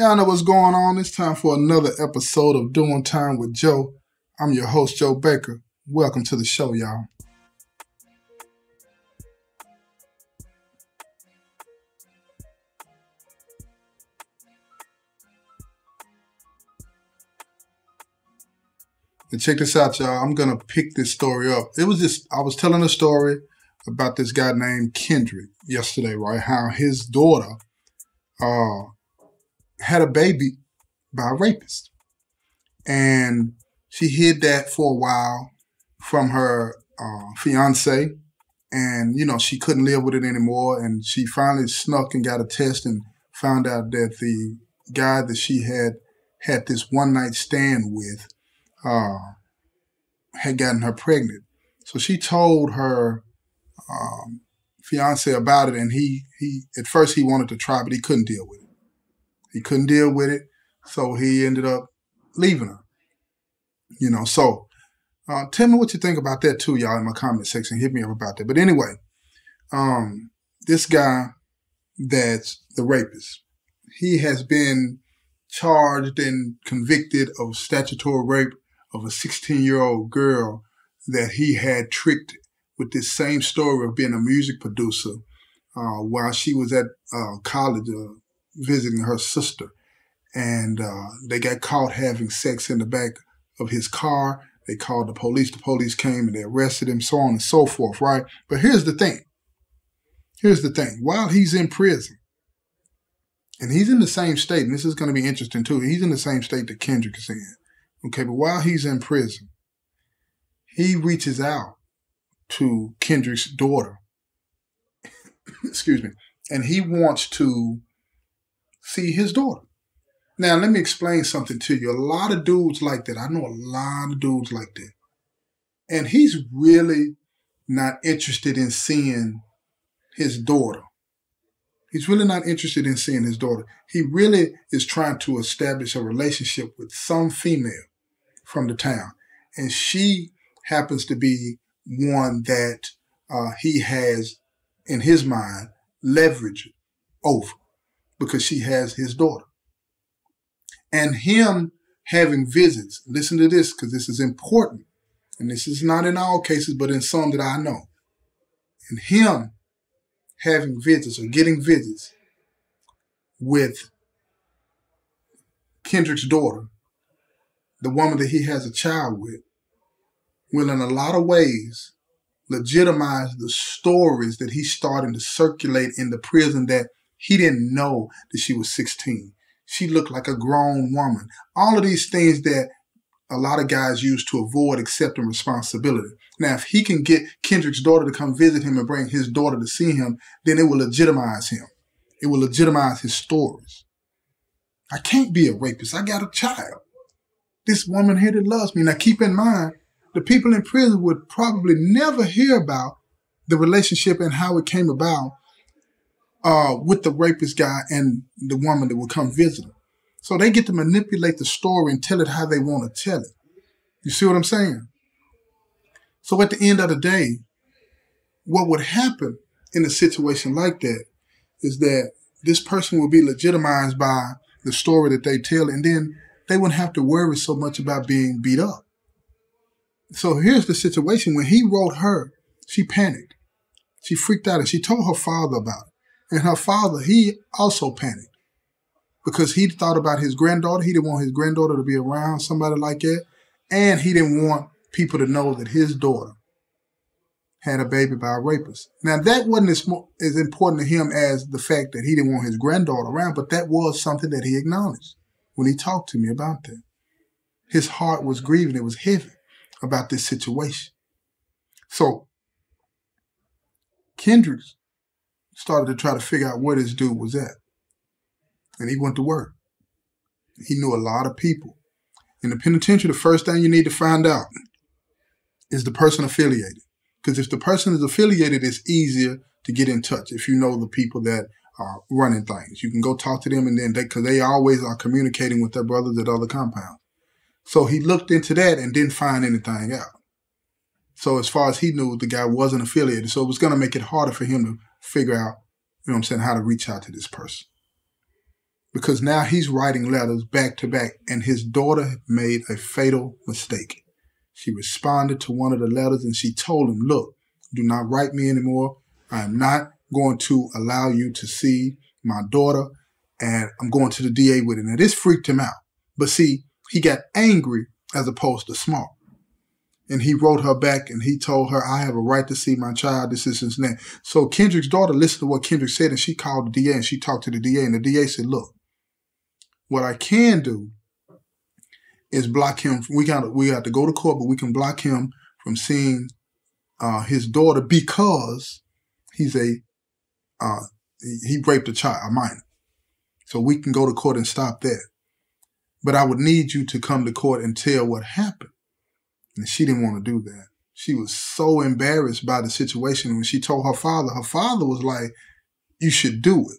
Y'all know what's going on. It's time for another episode of Doing Time with Joe. I'm your host, Joe Baker. Welcome to the show, y'all. And check this out, y'all. I'm going to pick this story up. I was telling a story about this guy named Kendrick yesterday, right? How his daughter had a baby by a rapist. And she hid that for a while from her fiance. And, she couldn't live with it anymore. And she finally snuck and got a test and found out that the guy that she had this one night stand with had gotten her pregnant. So she told her fiance about it, and he at first he wanted to try, but he couldn't deal with it. So he ended up leaving her. So tell me what you think about that too, y'all, in my comment section. Hit me up about that. But anyway, this guy that's the rapist, he has been charged and convicted of statutory rape of a 16-year-old girl that he had tricked with this same story of being a music producer while she was at college visiting her sister. And they got caught having sex in the back of his car. They called the police. The police came and they arrested him, so on and so forth, right? But here's the thing. While he's in prison, and he's in the same state, and this is going to be interesting too, he's in the same state that Kendrick is in. Okay, but while he's in prison, he reaches out to Kendrick's daughter, excuse me, and he wants to see his daughter. Now, let me explain something to you. A lot of dudes like that. I know a lot of dudes like that. And he's really not interested in seeing his daughter. He's really not interested in seeing his daughter. He really is trying to establish a relationship with some female from the town. And she happens to be one that he has, in his mind, leverage over because she has his daughter. And him having visits, listen to this because this is important. And this is not in all cases, but in some that I know. And him having visits or getting visits with Kendrick's daughter, the woman that he has a child with, will in a lot of ways legitimize the stories that he's starting to circulate in the prison that he didn't know that she was 16. She looked like a grown woman. All of these things that a lot of guys use to avoid accepting responsibility. Now, if he can get Kendrick's daughter to come visit him and bring his daughter to see him, then it will legitimize him. It will legitimize his stories. I can't be a rapist. I got a child. This woman here that loves me. Now, keep in mind, the people in prison would probably never hear about the relationship and how it came about with the rapist guy and the woman that would come visit him. So they get to manipulate the story and tell it how they want to tell it. You see what I'm saying? So at the end of the day, what would happen in a situation like that is that this person will be legitimized by the story that they tell, and then they wouldn't have to worry so much about being beat up. So here's the situation. When he wrote her, she panicked. She freaked out and she told her father about it. And her father, he also panicked because he thought about his granddaughter. He didn't want his granddaughter to be around somebody like that. And he didn't want people to know that his daughter had a baby by a rapist. Now, that wasn't as important to him as the fact that he didn't want his granddaughter around, but that was something that he acknowledged when he talked to me about that. His heart was grieving. It was heavy about this situation. So Kendrick started to try to figure out where this dude was at. And he went to work. He knew a lot of people. In the penitentiary, the first thing you need to find out is the person affiliated. Because if the person is affiliated, it's easier to get in touch if you know the people that are running things. You can go talk to them, and then because they always are communicating with their brothers at other compounds. So he looked into that and didn't find anything out. So as far as he knew, the guy wasn't affiliated. So it was going to make it harder for him to figure out, how to reach out to this person. because now he's writing letters back to back, and his daughter made a fatal mistake. She responded to one of the letters and she told him, look, do not write me anymore. I am not going to allow you to see my daughter, and I'm going to the DA with it. Now, this freaked him out. But see, he got angry as opposed to smart. And he wrote her back and he told her, I have a right to see my child, this and that. So Kendrick's daughter listened to what Kendrick said, and she called the DA and she talked to the DA. And the DA said, look, what I can do is block him. We got to go to court, but we can block him from seeing his daughter because he's he raped a minor. So we can go to court and stop that. But I would need you to come to court and tell what happened. And she didn't want to do that. She was so embarrassed by the situation. When she told her father was like, you should do it.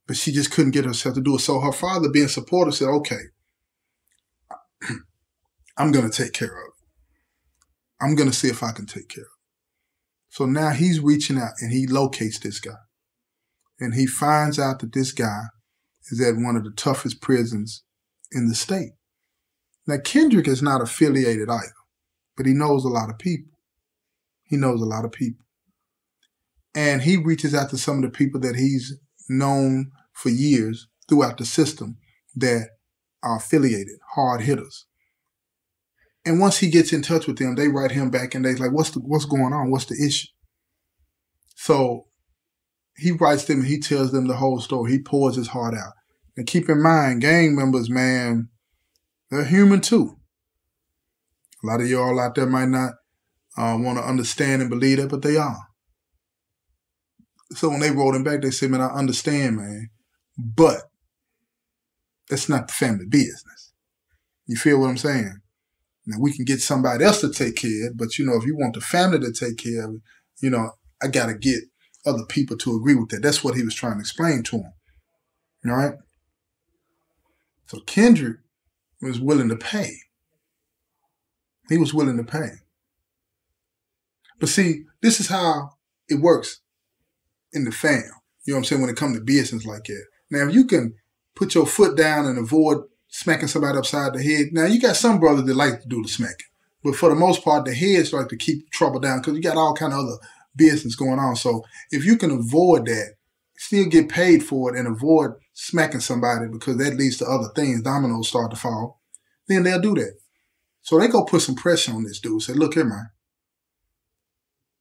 But she just couldn't get herself to do it. So her father, being supportive, said, okay, I'm going to take care of it. I'm going to see if I can take care of it. So now he's reaching out and he locates this guy. And he finds out that this guy is at one of the toughest prisons in the state. Now, Kendrick is not affiliated either, but he knows a lot of people. He knows a lot of people. And he reaches out to some of the people that he's known for years throughout the system that are affiliated, hard hitters. And once he gets in touch with them, they write him back and they're like, what's going on? What's the issue? So he writes them and he tells them the whole story. He pours his heart out. And keep in mind, gang members, man, they're human too. A lot of y'all out there might not want to understand and believe that, but they are. So when they wrote him back, they said, man, I understand, man, but that's not the family business. You feel what I'm saying? Now, we can get somebody else to take care of it, but, if you want the family to take care of it, I got to get other people to agree with that. That's what he was trying to explain to him. All right? So Kendrick was willing to pay. He was willing to pay. But see, this is how it works in the fam. You know what I'm saying? When it comes to business like that. Now, if you can put your foot down and avoid smacking somebody upside the head. Now, you got some brothers that like to do the smacking. But for the most part, the heads like to keep trouble down because you got all kind of other business going on. So if you can avoid that, still get paid for it and avoid smacking somebody because that leads to other things, dominoes start to fall, then they'll do that. So they go put some pressure on this dude. Say, look here, man.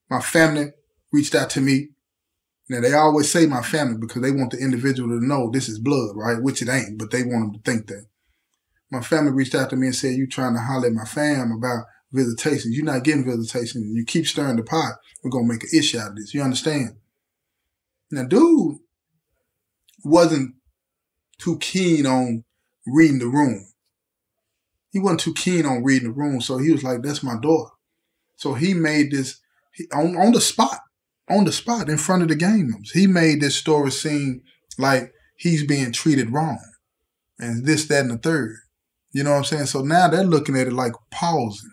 My family reached out to me. Now, they always say my family because they want the individual to know this is blood, right? Which it ain't, but they want them to think that. My family reached out to me and said, you trying to holler at my fam about visitation. You're not getting visitation. You keep stirring the pot. We're going to make an issue out of this. You understand? Now, dude wasn't too keen on reading the room. He wasn't too keen on reading the room. So he was like, that's my daughter. So he made this on the spot in front of the gang members. He made this story seem like he's being treated wrong and this, that, and the third. You know what I'm saying? So now they're looking at it like pausing.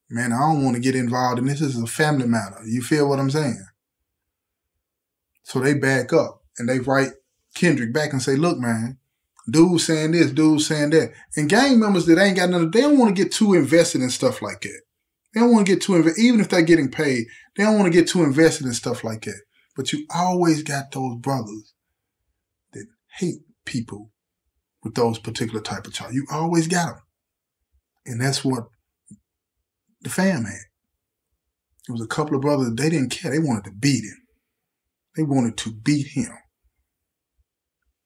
Man, I don't want to get involved in this. This is a family matter. You feel what I'm saying? So they back up and they write Kendrick back and say, look, man, dude's saying this, dude's saying that. And gang members that ain't got nothing, they don't want to get too invested in stuff like that. They don't want to get too invested. Even if they're getting paid, they don't want to get too invested in stuff like that. But you always got those brothers that hate people with those particular type of charges. You always got them. And that's what the fam had. There was a couple of brothers, they didn't care. They wanted to beat him. They wanted to beat him.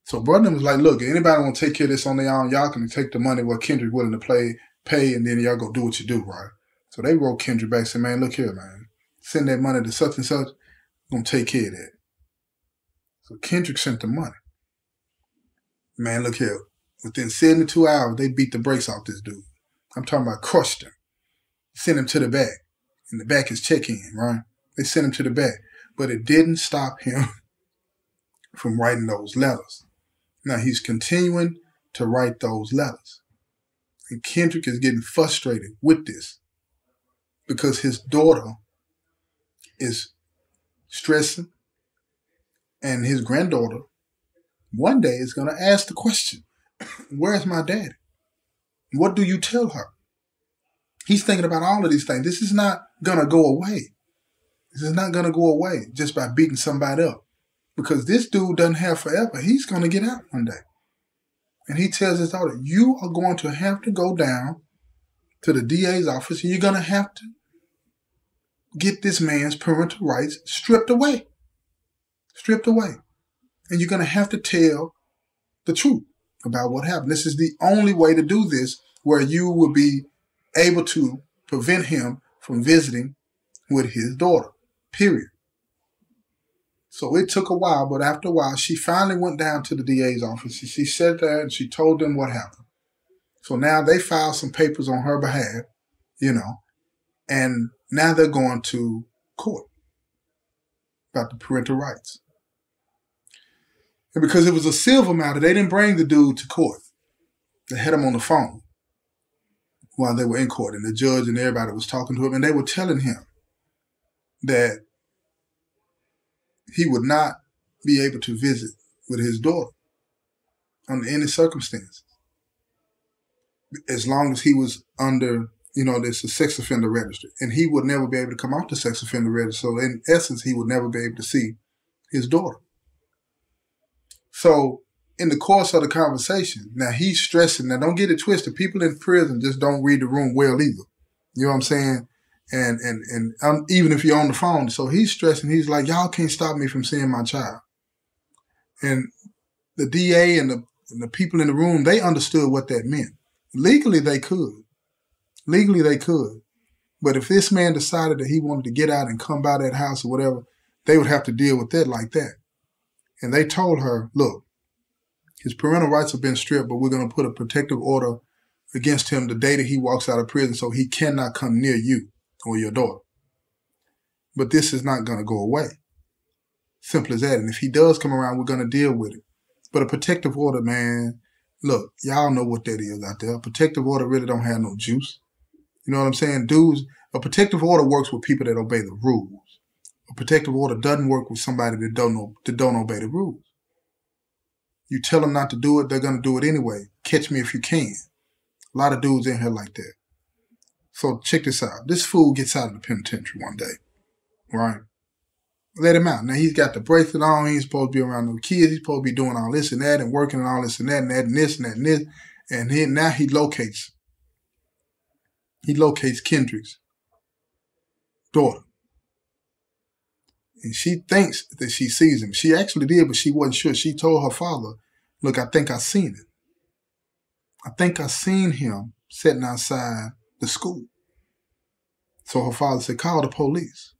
So brother was like, look, if anybody want to take care of this on their own, y'all can take the money what Kendrick willing to pay, and then y'all go do what you do, right? So they wrote Kendrick back and said, man, look here, man. Send that money to such and such. I'm going to take care of that. So Kendrick sent the money. Man, look here. Within 72 hours, they beat the brakes off this dude. I'm talking about crushed him. Sent him to the back. And the back is check-in, right? They sent him to the back. But it didn't stop him from writing those letters. Now, he's continuing to write those letters. And Kendrick is getting frustrated with this because his daughter is stressing and his granddaughter one day is going to ask the question, where's my daddy? What do you tell her? He's thinking about all of these things. This is not going to go away. This is not going to go away just by beating somebody up. Because this dude doesn't have forever. He's going to get out one day. And he tells his daughter, you are going to have to go down to the DA's office and you're going to have to get this man's parental rights stripped away. Stripped away. And you're going to have to tell the truth about what happened. This is the only way to do this, where you will be able to prevent him from visiting with his daughter, period. So it took a while, but after a while, she finally went down to the DA's office. She sat there and she told them what happened. So now they filed some papers on her behalf, and now they're going to court about the parental rights. And because it was a civil matter, they didn't bring the dude to court. They had him on the phone while they were in court, and the judge and everybody was talking to him, and they were telling him that he would not be able to visit with his daughter under any circumstances, as long as he was under, there's a sex offender registry, and he would never be able to come off the sex offender registry. So in essence, he would never be able to see his daughter. So in the course of the conversation, now he's stressing. Now don't get it twisted. People in prison just don't read the room well either. You know what I'm saying? And even if you're on the phone, so he's stressing. He's like, y'all can't stop me from seeing my child. And the DA and the people in the room, they understood what that meant. Legally, they could. Legally, they could. But if this man decided that he wanted to get out and come by that house or whatever, they would have to deal with that like that. And they told her, look, his parental rights have been stripped, but we're going to put a protective order against him the day that he walks out of prison, so he cannot come near you or your daughter. But this is not going to go away. Simple as that. And if he does come around, we're going to deal with it. But a protective order, man, look, y'all know what that is out there. A protective order really don't have no juice. You know what I'm saying? Dudes, a protective order works with people that obey the rules. A protective order doesn't work with somebody that don't obey the rules. You tell them not to do it, they're going to do it anyway. Catch me if you can. A lot of dudes in here like that. So check this out. This fool gets out of the penitentiary one day, right? Let him out. Now he's got the bracelet on. He's supposed to be around the kids. He's supposed to be doing all this and that and working and all this and that and that and this and that and this. And now he locates Kendrick's daughter. And she thinks that she sees him. She actually did, but she wasn't sure. She told her father, look, I think I seen it. I think I seen him sitting outside the school. So her father said, call the police.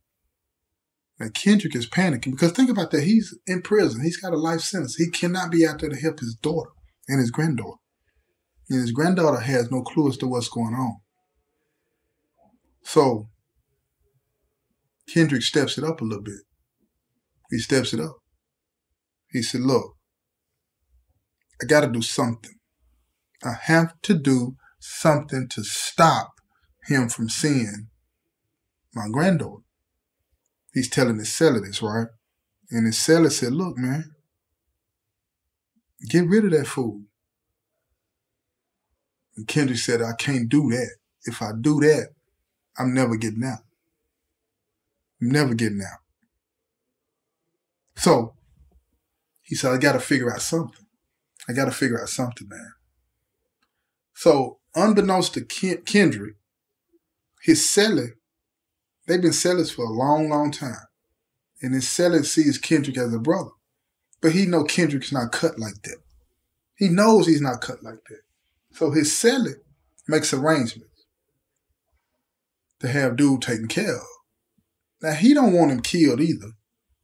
Now Kendrick is panicking because think about that. He's in prison. He's got a life sentence. He cannot be out there to help his daughter and his granddaughter. And his granddaughter has no clue as to what's going on. So Kendrick steps it up a little bit. He steps it up. He said, look, I got to do something. I have to do something to stop him from seeing my granddaughter. He's telling his seller this, right? And his seller said, look, man, get rid of that fool. And Kendrick said, I can't do that. If I do that, I'm never getting out. I'm never getting out. So he said, I got to figure out something. I got to figure out something, man. So unbeknownst to Kendrick, his seller, they've been sellers for a long, long time. And his seller sees Kendrick as a brother. But he knows Kendrick's not cut like that. He knows he's not cut like that. So his seller makes arrangements to have dude taken care of. Now, he don't want him killed either.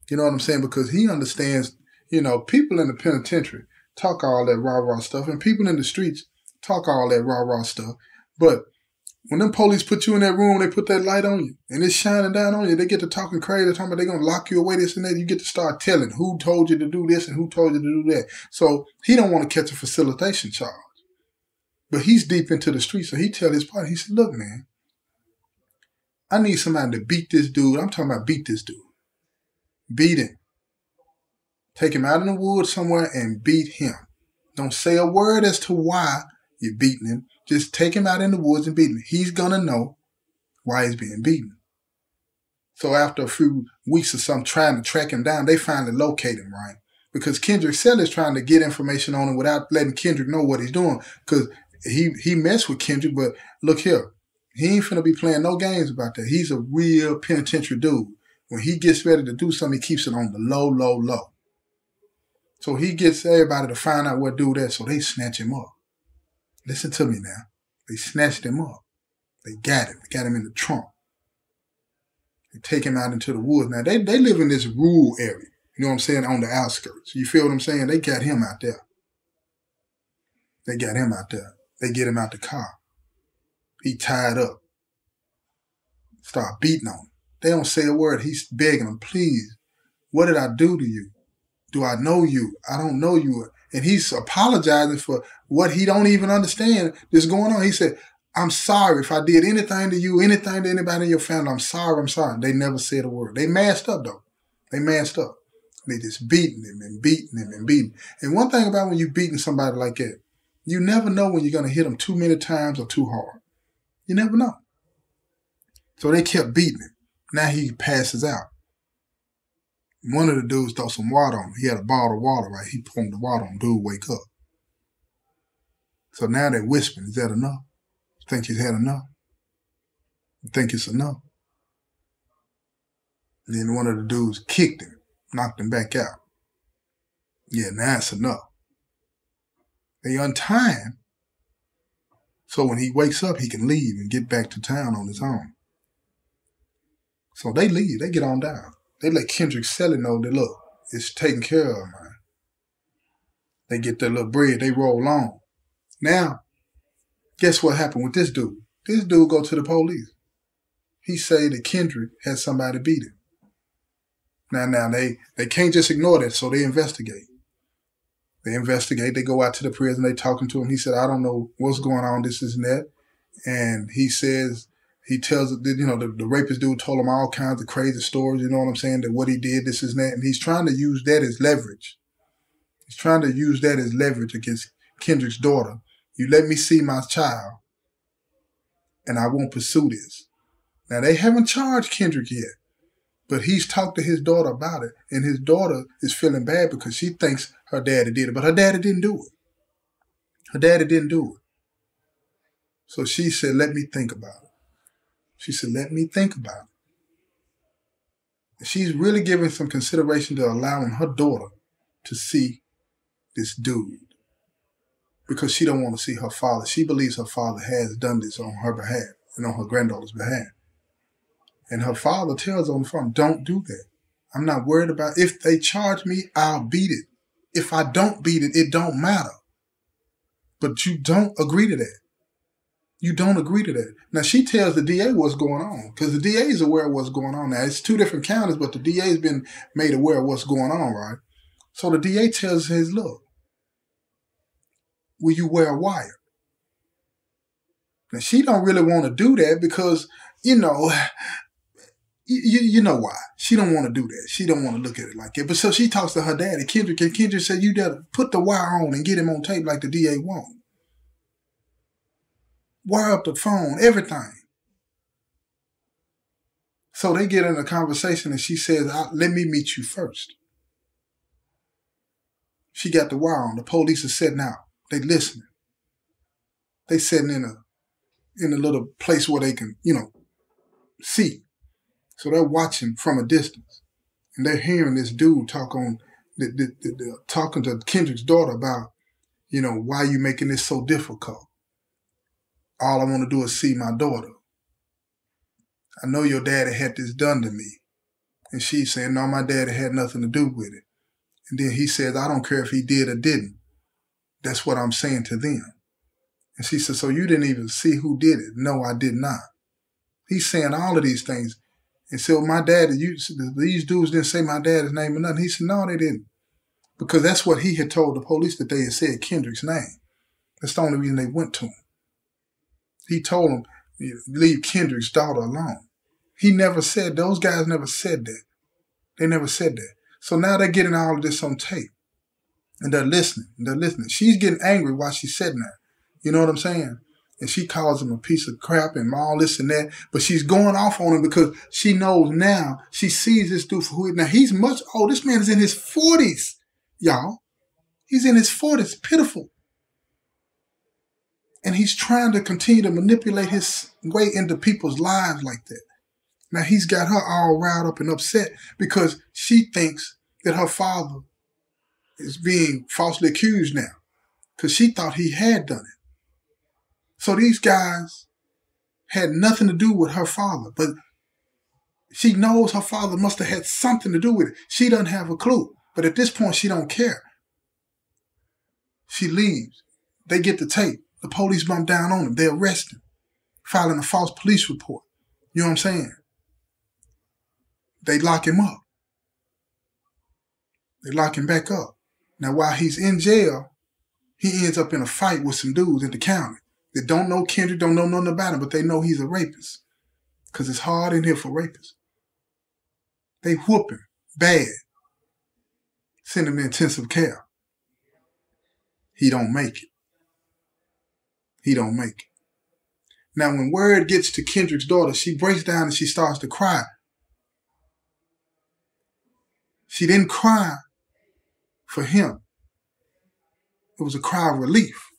You know what I'm saying? Because he understands, people in the penitentiary talk all that rah-rah stuff, and people in the streets talk all that rah-rah stuff. But when them police put you in that room, they put that light on you, and it's shining down on you, they get to talking crazy, talking about they're going to lock you away, this and that. You get to start telling who told you to do this and who told you to do that. So he don't want to catch a facilitation charge. But he's deep into the street, so he tell his partner, he said, look, man, I need somebody to beat this dude. I'm talking about beat this dude. Beat him. Take him out in the woods somewhere and beat him. Don't say a word as to why you're beating him. Just take him out in the woods and beat him. He's going to know why he's being beaten. So after a few weeks or something trying to track him down, they finally locate him, right? Because Kendrick Sellers trying to get information on him without letting Kendrick know what he's doing. Because he messed with Kendrick, but look here. He ain't finna be playing no games about that. He's a real penitentiary dude. When he gets ready to do something, he keeps it on the low, low, low. So he gets everybody to find out what dude is, so they snatch him up. Listen to me now. They snatched him up. They got him. They got him in the trunk. They take him out into the woods. Now, they live in this rural area. You know what I'm saying? On the outskirts. You feel what I'm saying? They got him out there. They got him out there. They get him out the car. He tied up. Start beating on him. They don't say a word. He's begging them, please, what did I do to you? Do I know you? I don't know you. And he's apologizing for what he don't even understand that's going on. He said, I'm sorry if I did anything to you, anything to anybody in your family. I'm sorry, I'm sorry. They never said a word. They masked up, though. They masked up. They just beating him and beating him and beating. And one thing about when you're beating somebody like that, you never know when you're going to hit them too many times or too hard. You never know. So they kept beating him. Now he passes out. One of the dudes threw some water on him. He had a bottle of water, right? He poured the water on. Dude, wake up. So now they're whispering, is that enough? You think he's had enough? You think it's enough? And then one of the dudes kicked him, knocked him back out. Yeah, now it's enough. They untie him, so when he wakes up, he can leave and get back to town on his own. So they leave. They get on down. They let Kendrick Sellers know that, look, it's taken care of, man. They get their little bread. They roll on. Now, guess what happened with this dude? This dude go to the police. He say that Kendrick had somebody beat him. Now they can't just ignore that, so they investigate. They investigate. They go out to the prison. They talking to him. He said, I don't know what's going on, this and that. And he says, he tells, the rapist dude told him all kinds of crazy stories, you know what I'm saying, that what he did, this and that. And he's trying to use that as leverage. He's trying to use that as leverage against Kendrick's daughter. You let me see my child, and I won't pursue this. Now, they haven't charged Kendrick yet, but he's talked to his daughter about it, and his daughter is feeling bad because she thinks her daddy did it, but her daddy didn't do it. Her daddy didn't do it. So she said, let me think about it. She said, let me think about it. She's really giving some consideration to allowing her daughter to see this dude because she don't want to see her father. She believes her father has done this on her behalf and on her granddaughter's behalf. And her father tells her on the phone, don't do that. I'm not worried about it. If they charge me, I'll beat it. If I don't beat it, it don't matter. But you don't agree to that. You don't agree to that. Now, she tells the DA what's going on because the DA is aware of what's going on. Now, it's two different counties, but the DA has been made aware of what's going on, right? So the DA tells his, look, will you wear a wire? Now, she don't really want to do that because, you know why. She don't want to do that. She don't want to look at it like that. But so she talks to her daddy, Kendrick, and Kendrick said, you gotta put the wire on and get him on tape like the DA wants. Wire up the phone, everything. So they get in a conversation and she says, let me meet you first. She got the wire on. The police are sitting out. They listening. They sitting in a little place where they can, see. So they're watching from a distance. And they're hearing this dude talking to Kendrick's daughter about, why you making this so difficult? All I want to do is see my daughter. I know your daddy had this done to me. And she's saying, no, my daddy had nothing to do with it. And then he says, I don't care if he did or didn't. That's what I'm saying to them. And she said, so you didn't even see who did it? No, I did not. He's saying all of these things. And so my daddy, these dudes didn't say my daddy's name or nothing. He said, no, they didn't. Because that's what he had told the police, that they had said Kendrick's name. That's the only reason they went to him. He told them, leave Kendrick's daughter alone. He never said, those guys never said that. They never said that. So now they're getting all of this on tape. And they're listening. She's getting angry while she's sitting there. You know what I'm saying? And she calls him a piece of crap and all this and that. But she's going off on him because she knows now, she sees this dude for who he is. Now, he's much old. This man is in his 40s, y'all. He's in his 40s. Pitiful. And he's trying to continue to manipulate his way into people's lives like that. Now, he's got her all riled up and upset because she thinks that her father is being falsely accused now because she thought he had done it. So these guys had nothing to do with her father, but she knows her father must have had something to do with it. She doesn't have a clue, but at this point, she don't care. She leaves. They get the tape. The police bump down on him. They arrest him, filing a false police report. You know what I'm saying? They lock him up. They lock him back up. Now, while he's in jail, he ends up in a fight with some dudes in the county that don't know Kendrick, don't know nothing about him, but they know he's a rapist because it's hard in here for rapists. They whoop him bad, send him to intensive care. He don't make it. He don't make it. Now, when word gets to Kendrick's daughter, she breaks down and she starts to cry. She didn't cry for him. It was a cry of relief.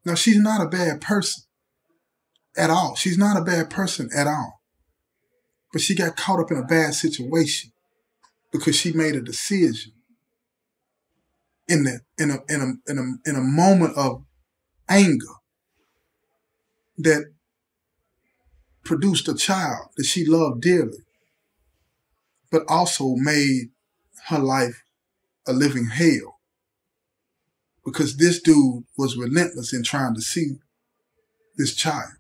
Now, she's not a bad person at all. She's not a bad person at all. But she got caught up in a bad situation because she made a decision in a moment of anger that produced a child that she loved dearly, but also made her life a living hell because this dude was relentless in trying to see this child.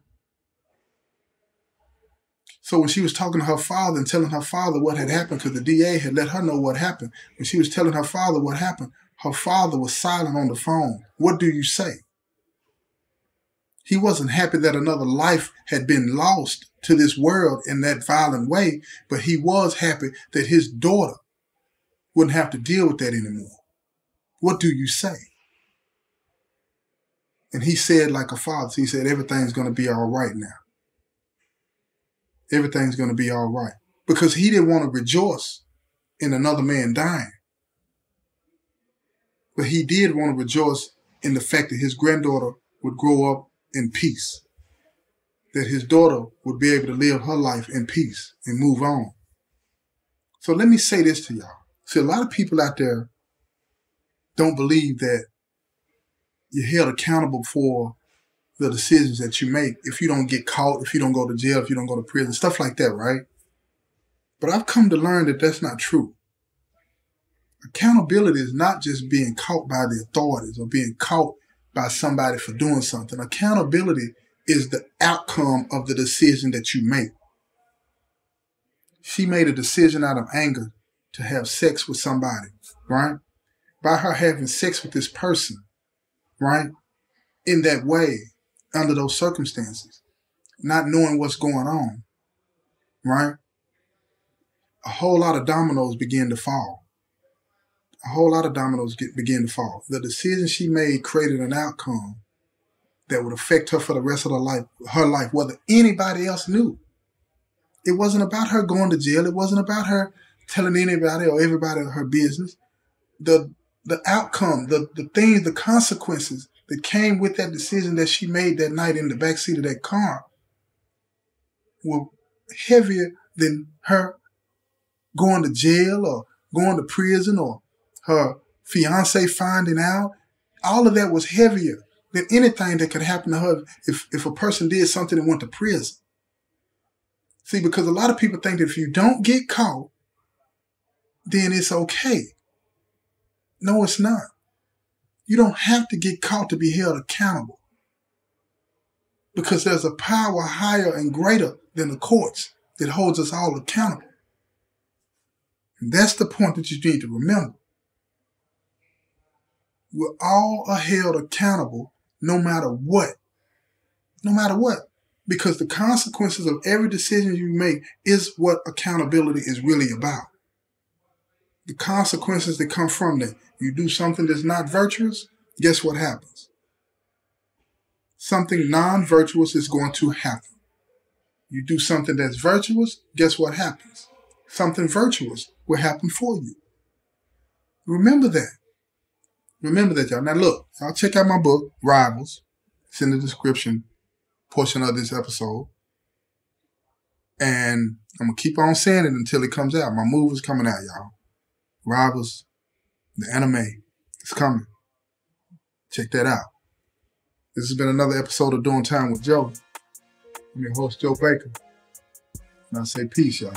So when she was talking to her father and telling her father what had happened, because the DA had let her know what happened, when she was telling her father what happened, her father was silent on the phone. What do you say? He wasn't happy that another life had been lost to this world in that violent way, but he was happy that his daughter wouldn't have to deal with that anymore. What do you say? And he said like a father, he said, everything's going to be all right now. Everything's going to be all right. Because he didn't want to rejoice in another man dying. But he did want to rejoice in the fact that his granddaughter would grow up in peace. That his daughter would be able to live her life in peace and move on. So let me say this to y'all. See, a lot of people out there don't believe that you're held accountable for the decisions that you make if you don't get caught, if you don't go to jail, if you don't go to prison, stuff like that, right? But I've come to learn that that's not true. Accountability is not just being caught by the authorities or being caught by somebody for doing something. Accountability is the outcome of the decision that you make. She made a decision out of anger to have sex with somebody, right? By her having sex with this person, right? In that way, under those circumstances, not knowing what's going on, right? A whole lot of dominoes begin to fall. A whole lot of dominoes begin to fall. The decision she made created an outcome that would affect her for the rest of her life, whether anybody else knew. It wasn't about her going to jail. It wasn't about her telling anybody or everybody her business. The outcome, the things, the consequences that came with that decision that she made that night in the backseat of that car were heavier than her going to jail or going to prison or her fiance finding out. All of that was heavier than anything that could happen to her if a person did something and went to prison. See, because a lot of people think that if you don't get caught, then it's okay. No, it's not. You don't have to get caught to be held accountable. Because there's a power higher and greater than the courts that holds us all accountable. And that's the point that you need to remember. We're all held accountable no matter what. No matter what. Because the consequences of every decision you make is what accountability is really about. the consequences that come from that. You do something that's not virtuous, guess what happens? Something non-virtuous is going to happen. You do something that's virtuous, guess what happens? Something virtuous will happen for you. Remember that. Remember that, y'all. Now look, y'all check out my book, Rivals. It's in the description portion of this episode. And I'm going to keep on saying it until it comes out. My movie's coming out, y'all. Rivals, the anime, it's coming. Check that out. This has been another episode of Doing Time with Joe. I'm your host, Joe Baker. And I say peace, y'all.